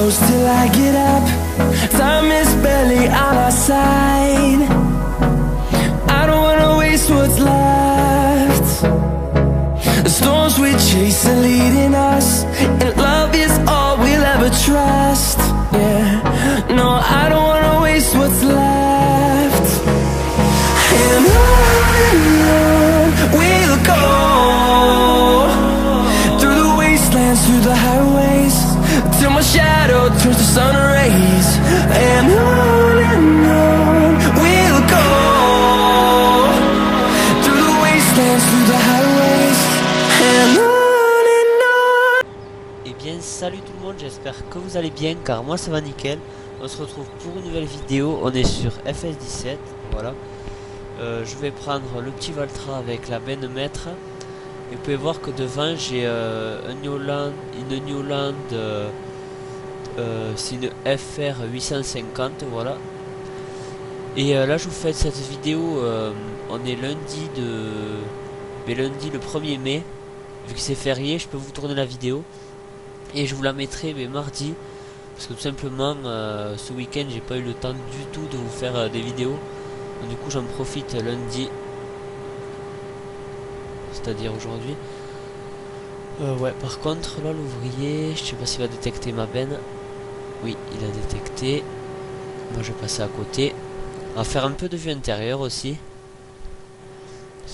close till I get up. Time is barely on our side. I don't wanna waste what's left. The storms we chase are leading us, and love is all we'll ever trust. Yeah, no, I don't wanna waste what's left. And on we'll go, through the wastelands, through the highways, till my shadow turns to sun rays. And on we'll go, through the wastelands, through the highways, and on. Eh bien salut tout le monde, j'espère que vous allez bien car moi ça va nickel. On se retrouve pour une nouvelle vidéo, on est sur FS17, voilà. Je vais prendre le petit Valtra avec la benne maître. Et vous pouvez voir que devant j'ai une Newland, c'est une FR 850, voilà. Et là je vous fais cette vidéo, on est lundi le 1er mai. Vu que c'est férié, je peux vous tourner la vidéo. Et je vous la mettrai mais mardi. Parce que tout simplement, ce week-end, j'ai pas eu le temps du tout de vous faire des vidéos. Donc, du coup, j'en profite lundi. C'est-à-dire aujourd'hui. Ouais, par contre, là, l'ouvrier, je sais pas s'il va détecter ma benne. Oui, il a détecté. Moi, je vais passer à côté. On va faire un peu de vue intérieure aussi.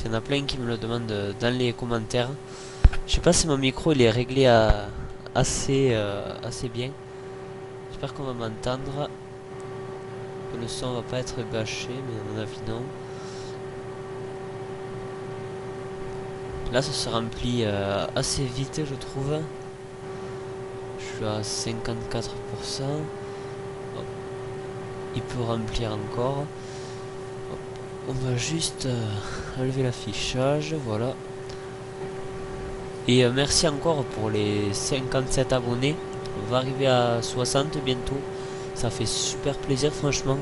Il y en a plein qui me le demandent dans les commentaires. Je sais pas si mon micro il est réglé à assez bien. J'espère qu'on va m'entendre. Que le son va pas être gâché, mais à mon avis non. Là ça se remplit assez vite je trouve. Je suis à 54%. Hop. Il peut remplir encore. Hop. On va juste enlever l'affichage, voilà. Et merci encore pour les 57 abonnés. On va arriver à 60 bientôt. Ça fait super plaisir franchement.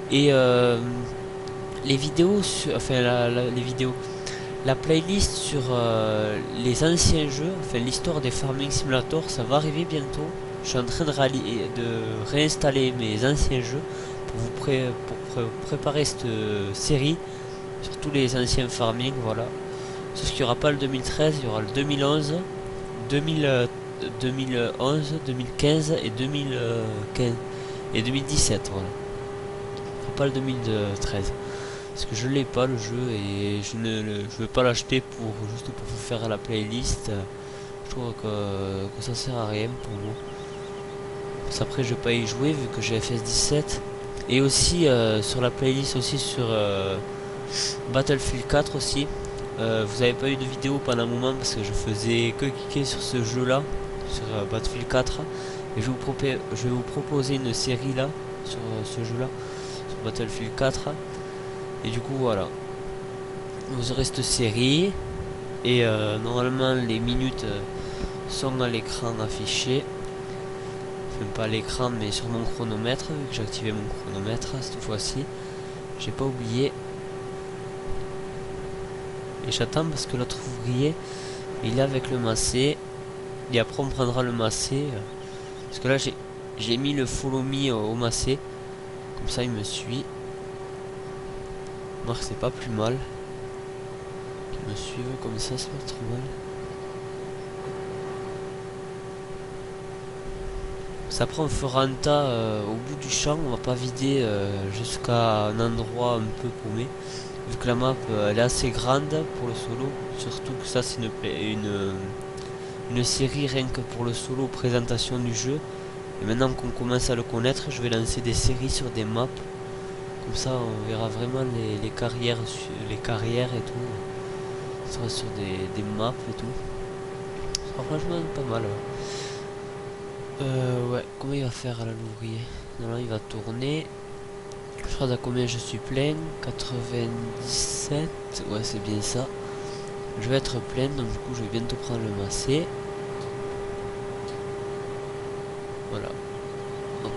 Et les vidéos, enfin les vidéos, la playlist sur les anciens jeux, enfin l'histoire des Farming Simulator, ça va arriver bientôt. Je suis en train de réinstaller mes anciens jeux pour vous préparer cette série sur tous les anciens Farming, voilà. Sauf qu'il n'y aura pas le 2013, il y aura le 2011, 2011, 2015 et 2015 et 2017, voilà. Il n'y aura pas le 2013. Parce que je l'ai pas le jeu et je veux pas l'acheter juste pour vous faire la playlist. Je trouve que ça sert à rien pour moi. Parce après je vais pas y jouer vu que j'ai FS17. Et aussi sur la playlist aussi sur Battlefield 4 aussi. Vous avez pas eu de vidéo pendant un moment parce que je faisais que cliquer sur ce jeu là, sur Battlefield 4. Et je vais vous proposer une série là, sur ce jeu là, sur Battlefield 4. Et du coup voilà, vous aurez cette série. Et normalement les minutes sont à l'écran affichées. Enfin pas à l'écran mais sur mon chronomètre, vu que j'ai activé mon chronomètre cette fois-ci. J'ai pas oublié. Et j'attends parce que l'autre ouvrier il est avec le massé. Et après on prendra le massé. Parce que là j'ai mis le follow me au massé. Comme ça il me suit. Moi c'est pas plus mal. Qu'il me suive comme ça, c'est pas trop mal. Ça prend on fera un tas au bout du champ. On va pas vider jusqu'à un endroit un peu paumé. Vu que la map elle est assez grande pour le solo, surtout que ça c'est une série rien que pour le solo, présentation du jeu. Et maintenant qu'on commence à le connaître, je vais lancer des séries sur des maps. Comme ça on verra vraiment les carrières et tout. Ça sera sur des maps et tout. Ça sera franchement pas mal. Ouais, comment il va faire là l'ouvrier? Non, il va tourner. Je crois à combien je suis plein, 97, ouais c'est bien ça. Je vais être plein, donc du coup je vais bientôt prendre le massé. Voilà. Hop.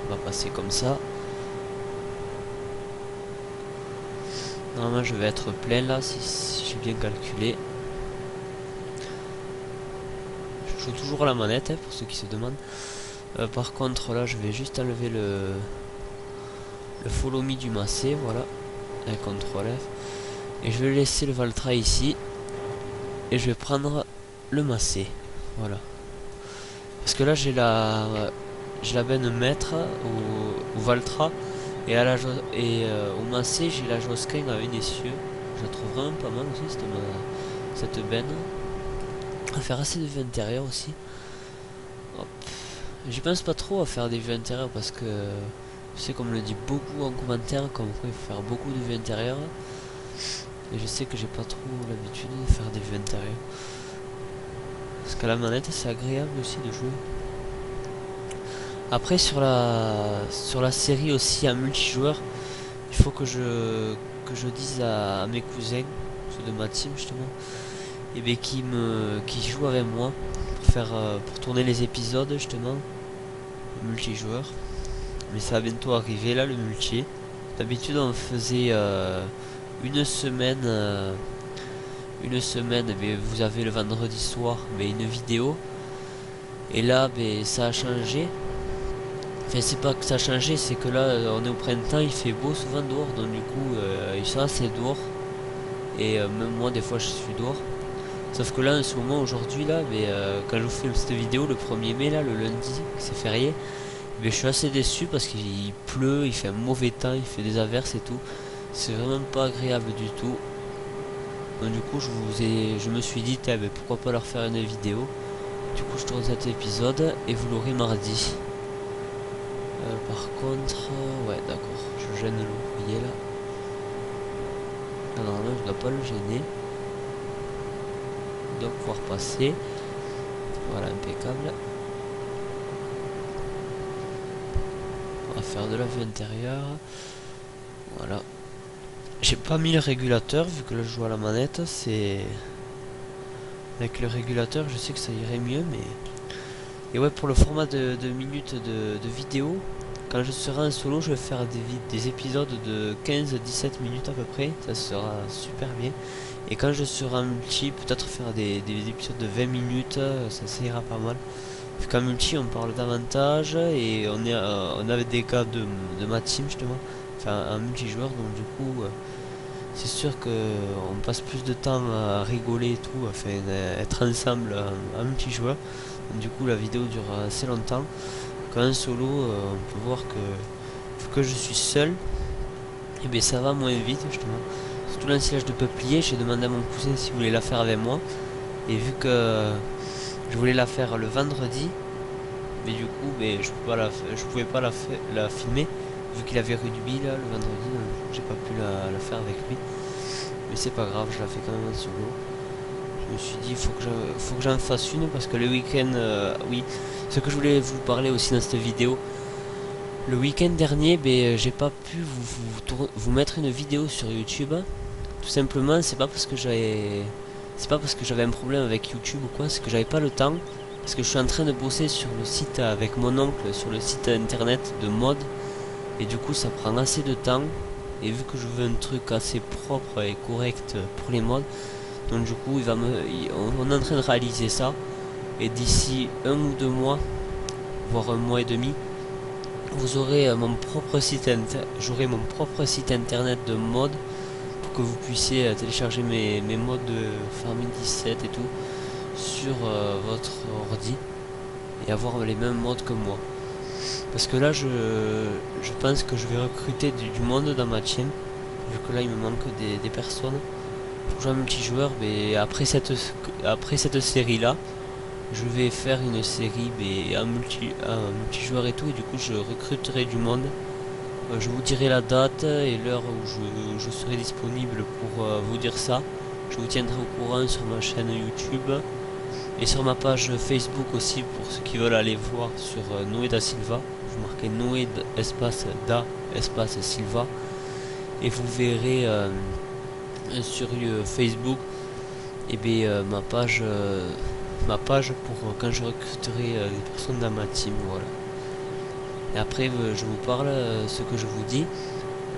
On va passer comme ça. Normalement je vais être plein là, si j'ai bien calculé. Je joue toujours à la manette, hein, pour ceux qui se demandent. Par contre là je vais juste enlever le follow me du Massé, voilà, avec CTRL F, et je vais laisser le Valtra ici, et je vais prendre le Massé, voilà, parce que là j'ai la benne maître au Valtra, et au Massé j'ai la Josquin à une essieu. Je la trouve vraiment pas mal aussi cette benne, à faire assez de vues intérieures aussi. Hop. J'y pense pas trop à faire des vues intérieures parce que je sais qu'on me le dit beaucoup en commentaire, comme quoi il faut faire beaucoup de vues intérieures, et je sais que j'ai pas trop l'habitude de faire des vues intérieures, parce qu'à la manette c'est agréable aussi de jouer. Après sur la série aussi à multijoueur, il faut que je dise à mes cousins, ceux de ma team justement, et bien qui jouent avec moi pour tourner les épisodes justement multijoueur. Mais ça va bientôt arriver là, le multi. D'habitude on faisait une semaine, mais vous avez le vendredi soir mais une vidéo, et là ça a changé. Enfin c'est pas que ça a changé, c'est que là on est au printemps, il fait beau souvent dehors, donc du coup ils sont assez dehors, et même moi des fois je suis dehors. Sauf que là en ce moment aujourd'hui là, quand je vous fais cette vidéo le 1er mai là, le lundi, c'est férié, je suis assez déçu parce qu'il pleut, il fait un mauvais temps, il fait des averses et tout. C'est vraiment pas agréable du tout. Donc du coup je me suis dit pourquoi pas leur faire une vidéo. Du coup je tourne cet épisode et vous l'aurez mardi. Par contre, ouais d'accord, je gêne l'ouvrier là. Normalement je dois pas le gêner. Il doit pouvoir passer. Voilà, impeccable. On va faire de la vue intérieure. Voilà. J'ai pas mis le régulateur vu que là je joue à la manette. C'est avec le régulateur, je sais que ça irait mieux, mais et ouais, pour le format de minutes de vidéo, quand je serai en solo, je vais faire des épisodes de 15-17 minutes à peu près. Ça sera super bien. Et quand je serai en multi, peut-être faire des épisodes de 20 minutes, ça ira pas mal. Vu qu'en multi on parle davantage, et on avait des cas de ma team justement, enfin un multijoueur, donc du coup c'est sûr que on passe plus de temps à rigoler et tout, enfin être ensemble en multijoueur. Donc, du coup la vidéo dure assez longtemps. Quand en solo on peut voir que vu que je suis seul, et bien ça va moins vite justement. Surtout l'ensilage de peuplier, j'ai demandé à mon cousin s'il voulait la faire avec moi, et vu que je voulais la faire le vendredi, mais du coup je pouvais pas la filmer vu qu'il avait rugby là le vendredi, donc j'ai pas pu la faire avec lui. Mais c'est pas grave, je la fais quand même en solo. Je me suis dit faut que j'en fasse une parce que le week-end, oui, ce que je voulais vous parler aussi dans cette vidéo. Le week-end dernier, j'ai pas pu vous mettre une vidéo sur YouTube. Tout simplement, c'est pas parce que j'avais un problème avec YouTube ou quoi, c'est que j'avais pas le temps. Parce que je suis en train de bosser sur le site avec mon oncle, sur le site internet de mode. Et du coup, ça prend assez de temps. Et vu que je veux un truc assez propre et correct pour les modes, donc du coup, on est en train de réaliser ça. Et d'ici 1 ou 2 mois, voire 1 mois et demi, vous aurez j'aurai mon propre site internet de mode, pour que vous puissiez télécharger mes modes de Farming 17 et tout sur votre ordi et avoir les mêmes modes que moi. Parce que là je pense que je vais recruter du monde dans ma team, vu que là il me manque des personnes pour jouer à multijoueur. Mais après cette série là, je vais faire une série en multijoueur et tout, et du coup je recruterai du monde. Je vous dirai la date et l'heure où je serai disponible pour vous dire ça. Je vous tiendrai au courant sur ma chaîne YouTube et sur ma page Facebook aussi, pour ceux qui veulent aller voir sur Noé da Silva. Vous marquez Noé espace da espace Silva et vous verrez sur Facebook ma page pour quand je recruterai des personnes dans ma team. Voilà. Et après je vous parle ce que je vous dis.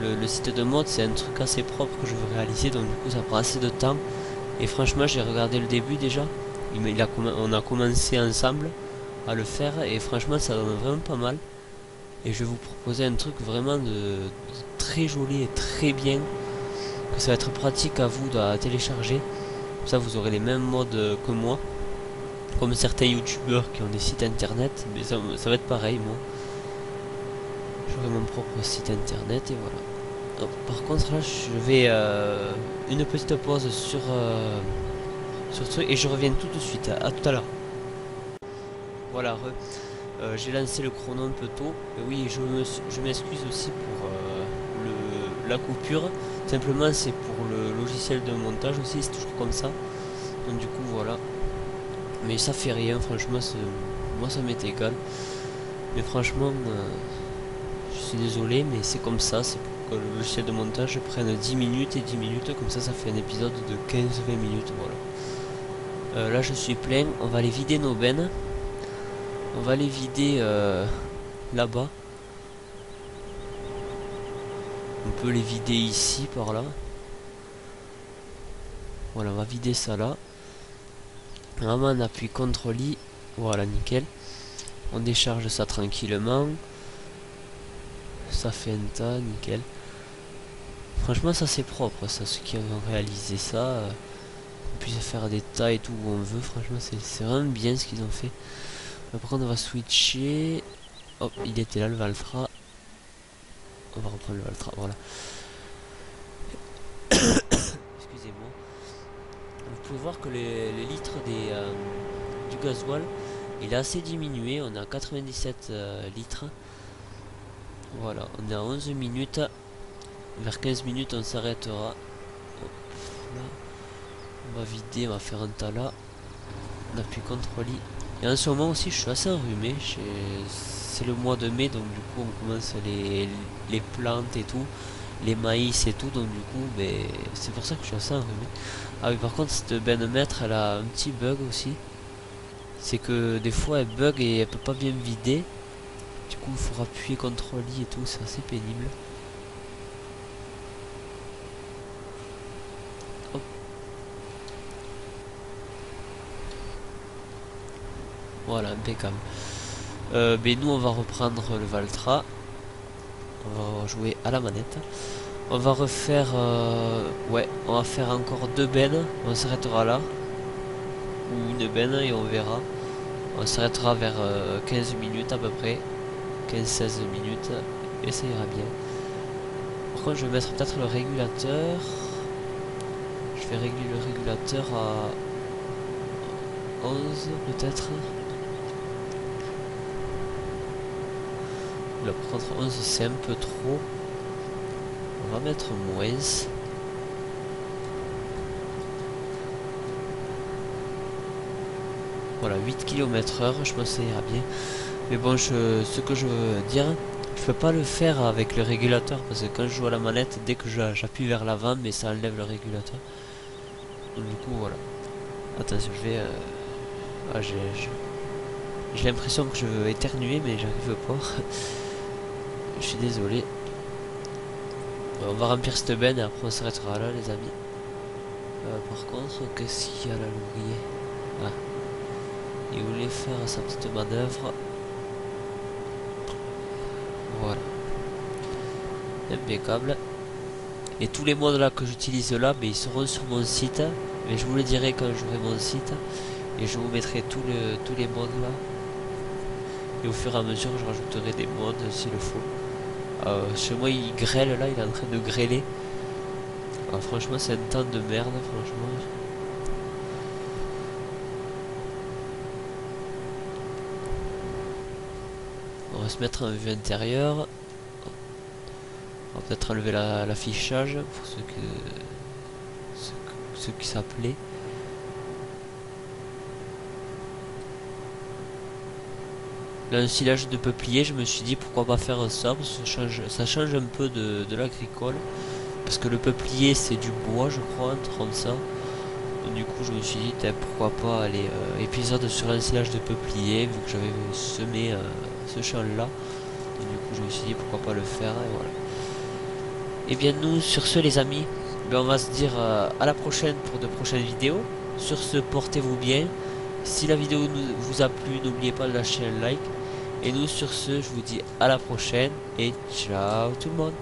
Le site de mode, c'est un truc assez propre que je veux réaliser, donc du coup ça prend assez de temps. Et franchement j'ai regardé le début déjà, on a commencé ensemble à le faire et franchement ça donne vraiment pas mal. Et je vais vous proposer un truc vraiment de très joli et très bien, que ça va être pratique à vous à télécharger. Comme ça vous aurez les mêmes modes que moi, comme certains youtubeurs qui ont des sites internet, mais ça va être pareil. Moi j'aurai mon propre site internet et voilà. Donc, par contre là je vais une petite pause sur ce truc et je reviens tout de suite. À tout à l'heure. Voilà, j'ai lancé le chrono un peu tôt. Et oui, je m'excuse aussi pour la coupure. Simplement, c'est pour le logiciel de montage aussi, c'est toujours comme ça. Donc du coup, voilà. Mais ça fait rien, franchement, moi ça m'est égal. Mais franchement, je suis désolé, mais c'est comme ça. C'est pour que le logiciel de montage prenne 10 minutes et 10 minutes. Comme ça fait un épisode de 15-20 minutes, voilà. Là, je suis plein. On va aller vider nos bennes. On va les vider là-bas. On peut les vider ici, par là. Voilà, on va vider ça là. Vraiment, on appuie CTRL-I. Voilà, nickel. On décharge ça tranquillement. Ça fait un tas, nickel. Franchement, ça c'est propre, ça, ceux qui ont réalisé ça. On puisse faire des tas et tout où on veut. Franchement, c'est vraiment bien ce qu'ils ont fait. Par contre on va switcher. Hop, il était là le Valtra. On va reprendre le Valtra, voilà. Excusez-moi. Vous pouvez voir que les litres du gasoil, il a assez diminué. On est à 97 litres. Voilà, on est à 11 minutes. Vers 15 minutes on s'arrêtera. Là. On va vider, on va faire un tas là. On appuie CTRL-I. Et en ce moment aussi je suis assez enrhumé, c'est le mois de mai, donc du coup on commence les plantes et tout, les maïs et tout, donc du coup c'est pour ça que je suis assez enrhumé. Ah oui, par contre cette benne-mètre elle a un petit bug aussi, c'est que des fois elle bug et elle peut pas bien vider, du coup il faudra appuyer CTRL-I et tout, c'est assez pénible. Voilà, impeccable. Mais nous on va reprendre le Valtra. On va jouer à la manette. On va refaire ouais, on va faire encore 2 bennes. On s'arrêtera là. Ou une benne et on verra. On s'arrêtera vers 15 minutes à peu près. 15-16 minutes. Et ça ira bien. Par contre je vais mettre peut-être le régulateur. Je vais régler le régulateur à 11 peut-être. Là, par contre 11 c'est un peu trop. On va mettre moins. Voilà, 8 km/h, je pense que ça ira bien. Mais bon, ce que je veux dire, je peux pas le faire avec le régulateur parce que quand je joue à la manette, dès que j'appuie vers l'avant, mais ça enlève le régulateur. Donc du coup voilà. Attention, je vais ah, j'ai l'impression que je veux éternuer mais j'arrive pas. Je suis désolé. On va remplir cette benne et après on s'arrêtera là les amis. Par contre, qu'est-ce qu'il y a là l'ouvrier? Ah. Il voulait faire sa petite manœuvre. Voilà. Impeccable. Et tous les modes là que j'utilise là, mais ils seront sur mon site. Mais je vous le dirai quand j'aurai mon site. Et je vous mettrai tous les modes là. Et au fur et à mesure, je rajouterai des modes s'il le faut. Chez moi, il grêle là, il est en train de grêler. Ah, franchement, c'est un temps de merde, franchement. On va se mettre en vue intérieure. On va peut-être enlever l'affichage pour ceux qui s'appelaient. L'ensilage de peuplier, je me suis dit pourquoi pas faire ça, parce que ça change un peu de l'agricole. Parce que le peuplier c'est du bois je crois, entre ça. Donc, du coup je me suis dit pourquoi pas aller épisode sur l'ensilage de peuplier, vu que j'avais semé ce champ là. Donc, du coup je me suis dit pourquoi pas le faire, et voilà. Et bien nous sur ce les amis, on va se dire à la prochaine pour de prochaines vidéos. Sur ce, portez-vous bien. Si la vidéo vous a plu, n'oubliez pas de lâcher un like. Et nous sur ce, je vous dis à la prochaine et ciao tout le monde.